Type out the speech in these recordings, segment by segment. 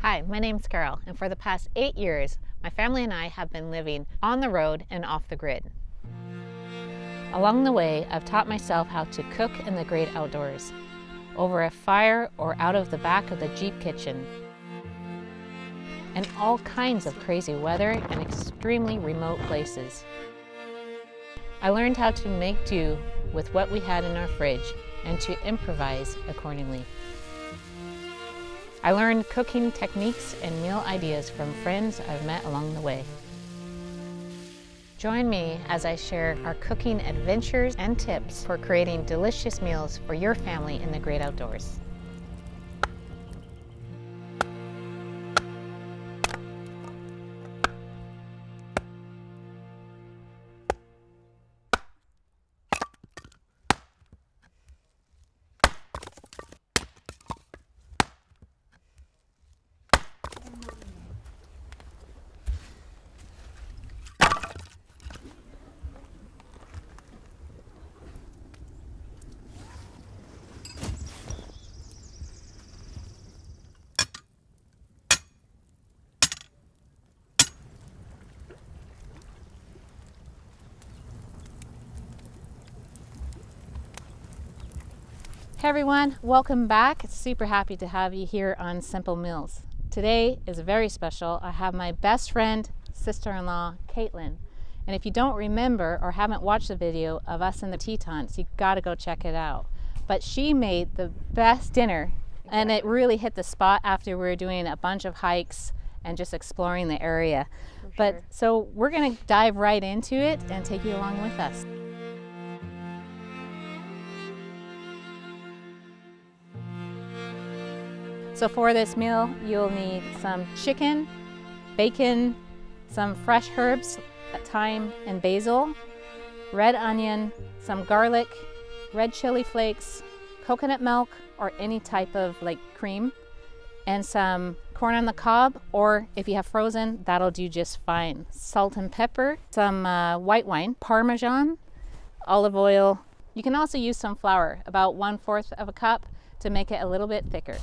Hi, my name's Carol, and for the past 8 years, my family and I have been living on the road and off the grid. Along the way, I've taught myself how to cook in the great outdoors, over a fire or out of the back of the Jeep kitchen, in all kinds of crazy weather and extremely remote places. I learned how to make do with what we had in our fridge and to improvise accordingly. I learned cooking techniques and meal ideas from friends I've met along the way. Join me as I share our cooking adventures and tips for creating delicious meals for your family in the great outdoors. Hey everyone, welcome back. Super happy to have you here on Simple Meals. Today is very special. I have my best friend, sister-in-law, Katelyn. And if you don't remember or haven't watched the video of us in the Tetons, you gotta go check it out. But she made the best dinner, and it really hit the spot after we were doing a bunch of hikes and just exploring the area. But so we're gonna dive right into it and take you along with us. So for this meal, you'll need some chicken, bacon, some fresh herbs, thyme and basil, red onion, some garlic, red chili flakes, coconut milk or any type of cream, and some corn on the cob, or if you have frozen, that'll do just fine. Salt and pepper, some white wine, Parmesan, olive oil. You can also use some flour, about 1/4 of a cup, to make it a little bit thicker.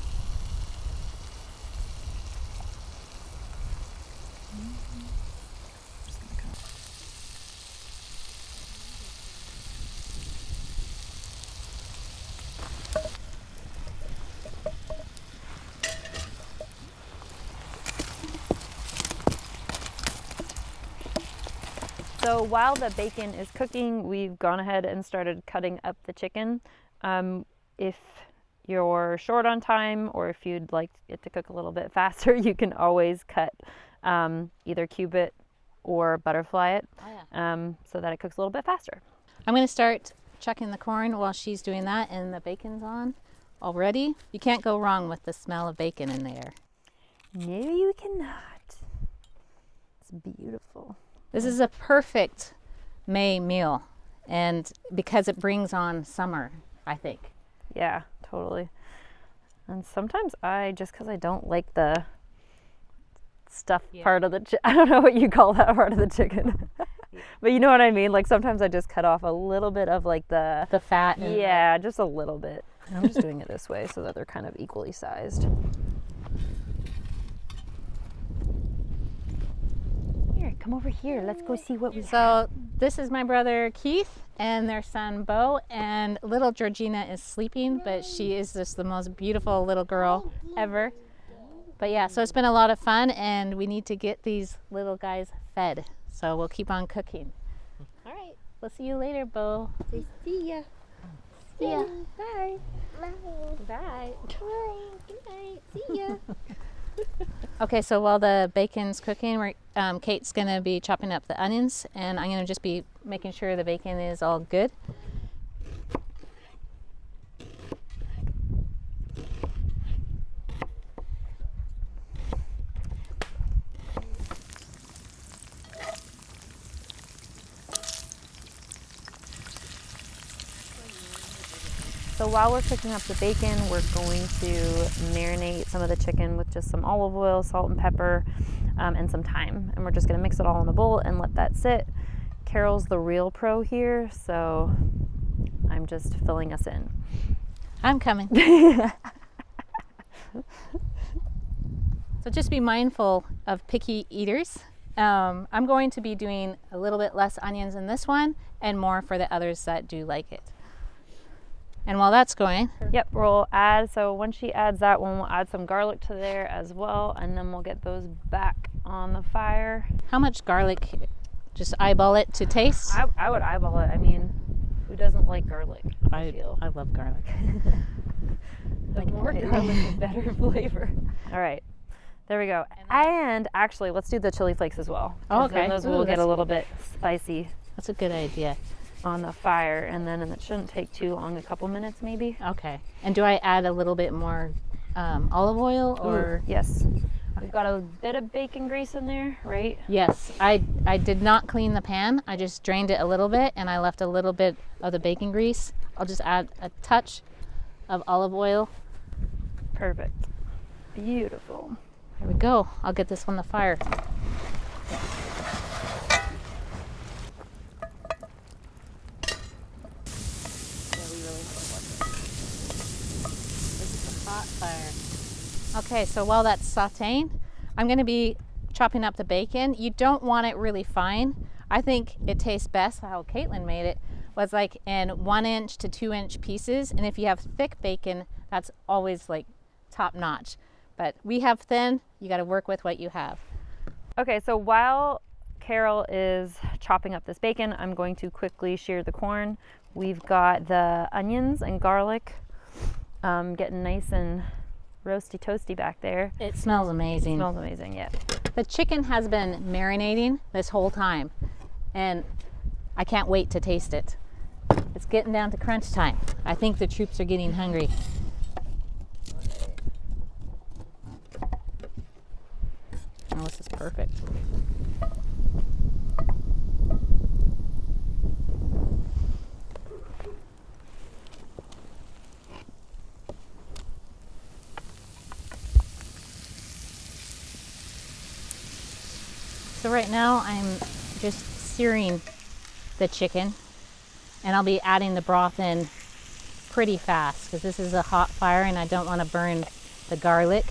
So while the bacon is cooking, we've gone ahead and started cutting up the chicken. If you're short on time or if you'd like it to cook a little bit faster, you can always cut either cube it or butterfly it so that it cooks a little bit faster. I'm going to start chucking the corn while she's doing that, and the bacon's on already. You can't go wrong with the smell of bacon in the air. No, you cannot. It's beautiful. This is a perfect May meal, and because it brings on summer, I think. Yeah, totally. And sometimes just because I don't like the stuff part of the I don't know what you call that part of the chicken. But you know what I mean? Like sometimes I just cut off a little bit of the fat. Yeah, just a little bit. I'm just doing it this way so that they're kind of equally sized. Here, come over here. Let's go see what we have. So this is my brother Keith and their son Bo, and little Georgina is sleeping, but she is just the most beautiful little girl ever. But yeah, so it's been a lot of fun, and we need to get these little guys fed. So we'll keep on cooking. All right. We'll see you later, Bo. Say see ya. See ya. Bye. Bye. Bye. Good night. See ya. Okay, so while the bacon's cooking, Kate's gonna be chopping up the onions, and I'm gonna just be making sure the bacon is all good. So while we're cooking up the bacon, we're going to marinate some of the chicken with just some olive oil, salt and pepper, and some thyme. And we're just gonna mix it all in a bowl and let that sit. Carol's the real pro here, so I'm just filling us in. I'm coming. So just be mindful of picky eaters. I'm going to be doing a little bit less onions in this one and more for the others that do like it. And while that's going, yep, we'll add, so once she adds that one, we'll add some garlic to there as well, and then we'll get those back on the fire. how much garlic? Just eyeball it to taste? I would eyeball it. I mean, who doesn't like garlic? I feel. I love garlic. The more garlic, the better flavor. All right, there we go. And actually, let's do the chili flakes as well. Oh, okay. Then those will get a little bit spicy That's a good idea. on the fire, and then it shouldn't take too long, a couple minutes maybe. Okay. And do I add a little bit more olive oil or? Yes. We've got a bit of bacon grease in there, right? Yes. I did not clean the pan. I just drained it a little bit and I left a little bit of the bacon grease. I'll just add a touch of olive oil. Perfect. Beautiful. There we go. I'll get this on the fire. Hot fire. Okay, so while that's sautéing, I'm going to be chopping up the bacon. You don't want it really fine. I think it tastes best how Katelyn made it was like in 1-inch to 2-inch pieces, and if you have thick bacon, that's always like top notch. But we have thin, you got to work with what you have. Okay, so while Carol is chopping up this bacon, I'm going to quickly shear the corn. We've got the onions and garlic getting nice and roasty toasty back there. It smells amazing. It smells amazing, yeah. The chicken has been marinating this whole time, and I can't wait to taste it. It's getting down to crunch time. I think the troops are getting hungry. Oh, this is perfect. So right now I'm just searing the chicken, and I'll be adding the broth in pretty fast because this is a hot fire and I don't want to burn the garlic.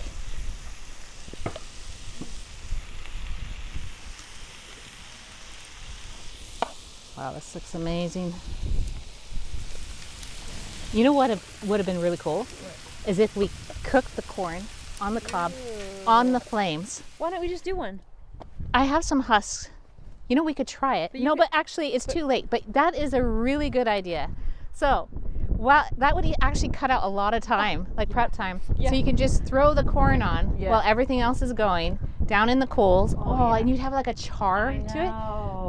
Wow, this looks amazing. You know what would have been really cool? Is if we cooked the corn on the cob, on the flames. Why don't we just do one? I have some husks. You know, we could try it. But actually it's too late. But that is a really good idea. So, that would actually cut out a lot of time, like prep time. Yeah. So you can just throw the corn on while everything else is going down in the coals. And you'd have like a char to it.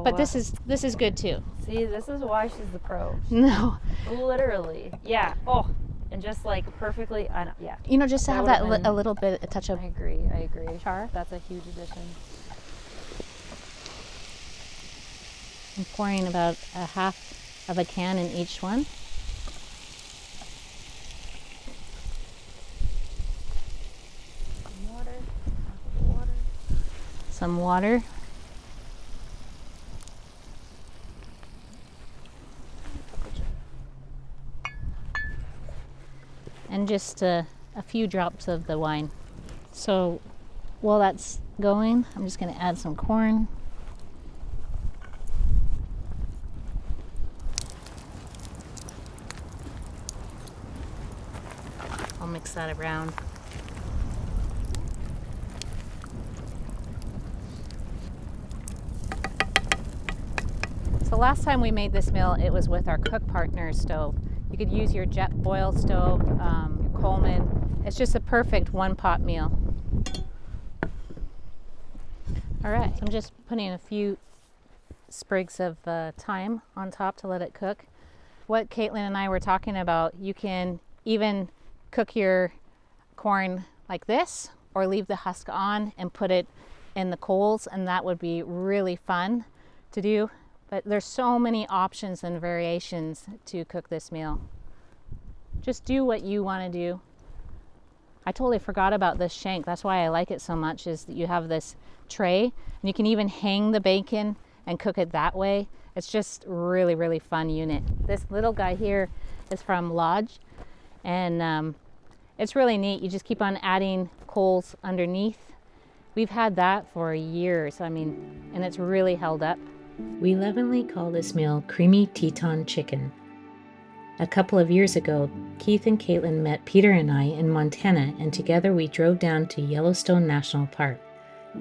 But this is good too. See, this is why she's the pro. No. Literally. Yeah. Oh, and just like perfectly. Yeah. You know, just to have that a little bit, a touch of. I agree. Char. That's a huge addition. I'm pouring about a half of a can in each one. Some water. And just a few drops of the wine. So while that's going, I'm just going to add some corn. I'll mix that around. So last time we made this meal, it was with our cook partner stove. You could use your jet boil stove, your Coleman. It's just a perfect one-pot meal. All right, I'm just putting a few sprigs of thyme on top to let it cook. What Katelyn and I were talking about, you can even cook your corn like this or leave the husk on and put it in the coals, and that would be really fun to do. But there's so many options and variations to cook this meal. Just do what you want to do. I totally forgot about this shank. That's why I like it so much, is that you have this tray and you can even hang the bacon and cook it that way. It's just really, really fun unit. This little guy here is from Lodge, and it's really neat. You just keep on adding coals underneath We've had that for years, I mean, and it's really held up. We lovingly call this meal Creamy Teton Chicken. A couple of years ago, Keith and Katelyn met Peter and I in Montana, and together we drove down to Yellowstone National Park,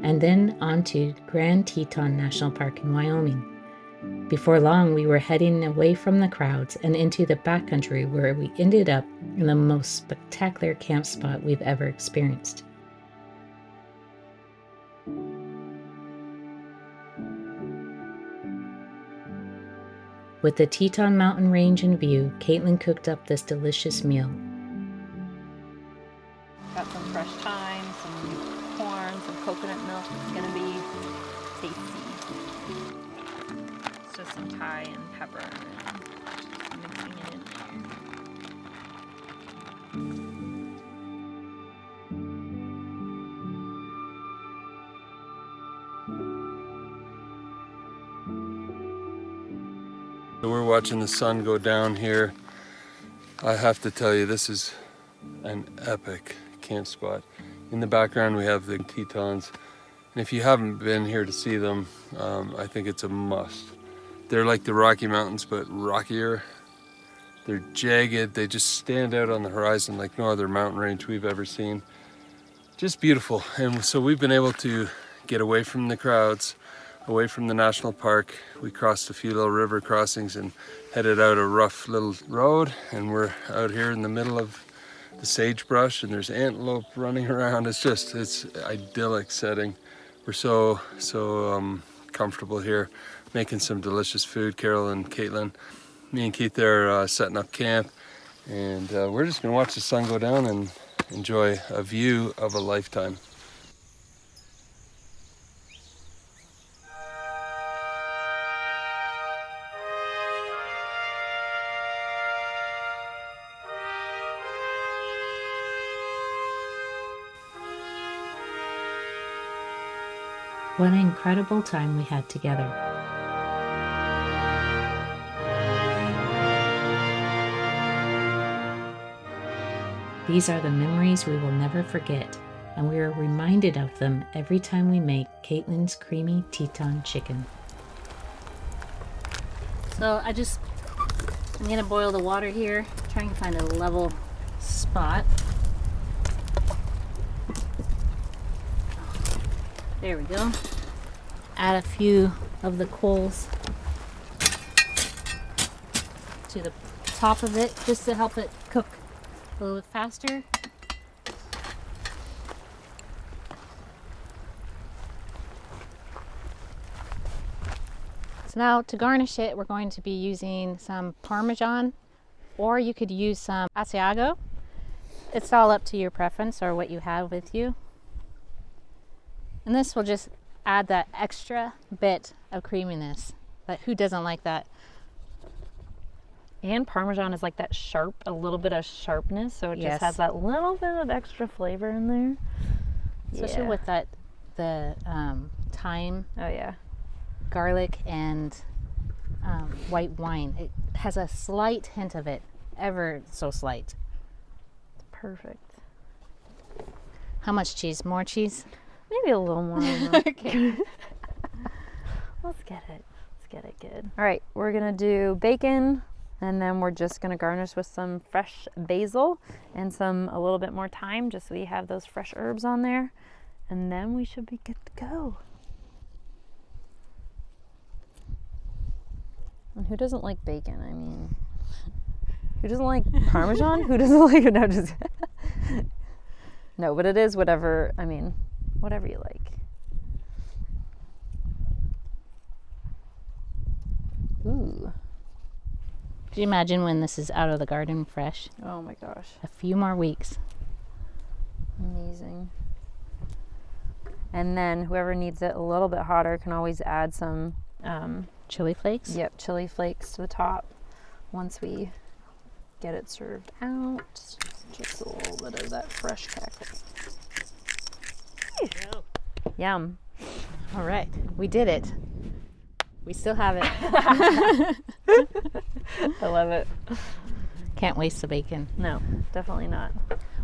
and then on to Grand Teton National Park in Wyoming. Before long, we were heading away from the crowds and into the backcountry, where we ended up in the most spectacular camp spot we've ever experienced. With the Teton Mountain Range in view, Katelyn cooked up this delicious meal. Got some fresh thyme, some corn, some coconut milk. It's gonna be tasty. It's just some Thai and pepper and mixing it in So we're watching the sun go down here. I have to tell you, this is an epic camp spot. In the background we have the Tetons, and if you haven't been here to see them, I think it's a must. They're like the Rocky Mountains, but rockier. They're jagged, they just stand out on the horizon like no other mountain range we've ever seen. Just beautiful. And so we've been able to get away from the crowds, away from the national park. We crossed a few little river crossings and headed out a rough little road, and we're out here in the middle of the sagebrush, and there's antelope running around. It's idyllic setting. We're so comfortable here, making some delicious food. Carol and Katelyn, me and Keith are setting up camp, and we're just gonna watch the sun go down and enjoy a view of a lifetime. What an incredible time we had together. These are the memories we will never forget, and we are reminded of them every time we make Katelyn's Creamy Teton Chicken. So I'm gonna boil the water here, trying to find a level spot. There we go. Add a few of the coals to the top of it just to help it cook a little bit faster. So now to garnish it, we're going to be using some Parmesan, or you could use some Asiago. It's all up to your preference or what you have with you. And this will just add that extra bit of creaminess. But who doesn't like that? And Parmesan is like that sharp, a little bit of sharpness, so it just has that little bit of extra flavor in there. Especially with the thyme, oh yeah, garlic, and white wine. It has a slight hint of it, ever so slight. Perfect. How much cheese? More cheese? Maybe a little more. Okay. Let's get it good. All right, we're gonna do bacon, and then we're just gonna garnish with some fresh basil and a little bit more thyme, just so we have those fresh herbs on there, and then we should be good to go. And who doesn't like bacon? I mean, who doesn't like Parmesan? Who doesn't like it? No, just no, but it is whatever. I mean, whatever you like. Ooh. Could you imagine when this is out of the garden fresh? Oh my gosh. A few more weeks. Amazing. And then whoever needs it a little bit hotter can always add some Chili flakes? Yep, chili flakes to the top once we get it served out. Just a little bit of that fresh crackle. Yum. All right, we did it. We still have it. I love it. Can't waste the bacon. No, definitely not.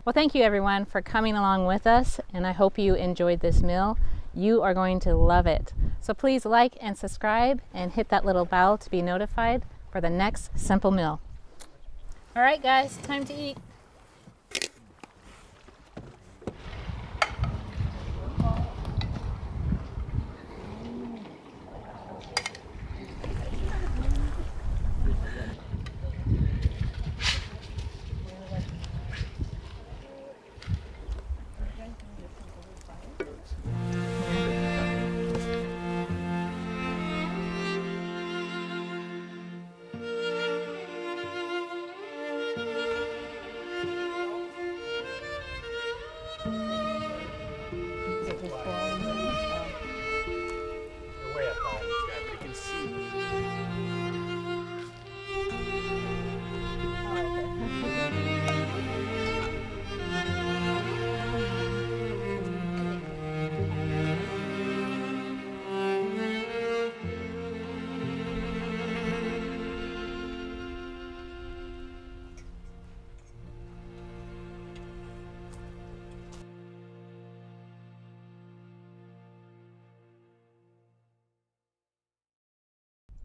Well, thank you everyone for coming along with us, and I hope you enjoyed this meal. You are going to love it. So please like and subscribe and hit that little bell to be notified for the next simple meal. All right, guys, time to eat.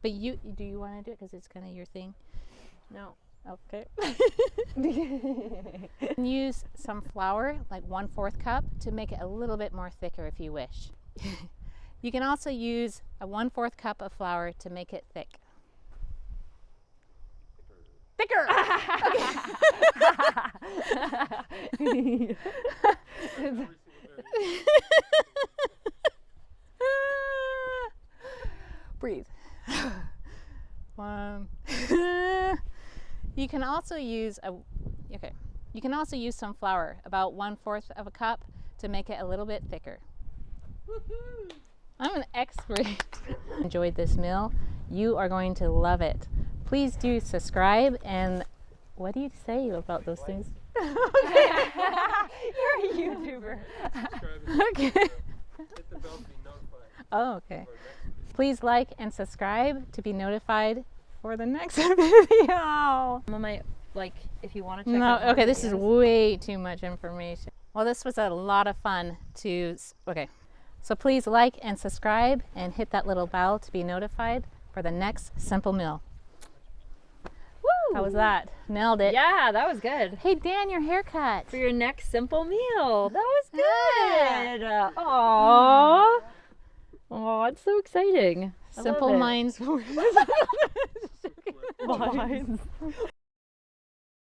But do you want to do it because it's kind of your thing? No. Okay. Use some flour, like 1/4 cup, to make it a little bit more thicker if you wish. You can also use a 1/4 cup of flour to make it thick. Thicker! Breathe. You can also use You can also use some flour, about 1/4 of a cup, to make it a little bit thicker. I'm an expert. Enjoyed this meal. You are going to love it. Please do subscribe, and what do you say about those things? You're a YouTuber. Okay. Hit the bell to be notified. Oh, okay. Please like and subscribe to be notified for the next video. If you want to check No, out more okay, this is videos. way too much information. Well, this was a lot of fun so please like and subscribe and hit that little bell to be notified for the next simple meal. Woo! How was that? Nailed it. Yeah, that was good. Hey, Dan, your haircut. For your next simple meal. That was Yeah. good. Aww. Oh, it's so exciting. I love Simple it. minds. Minds.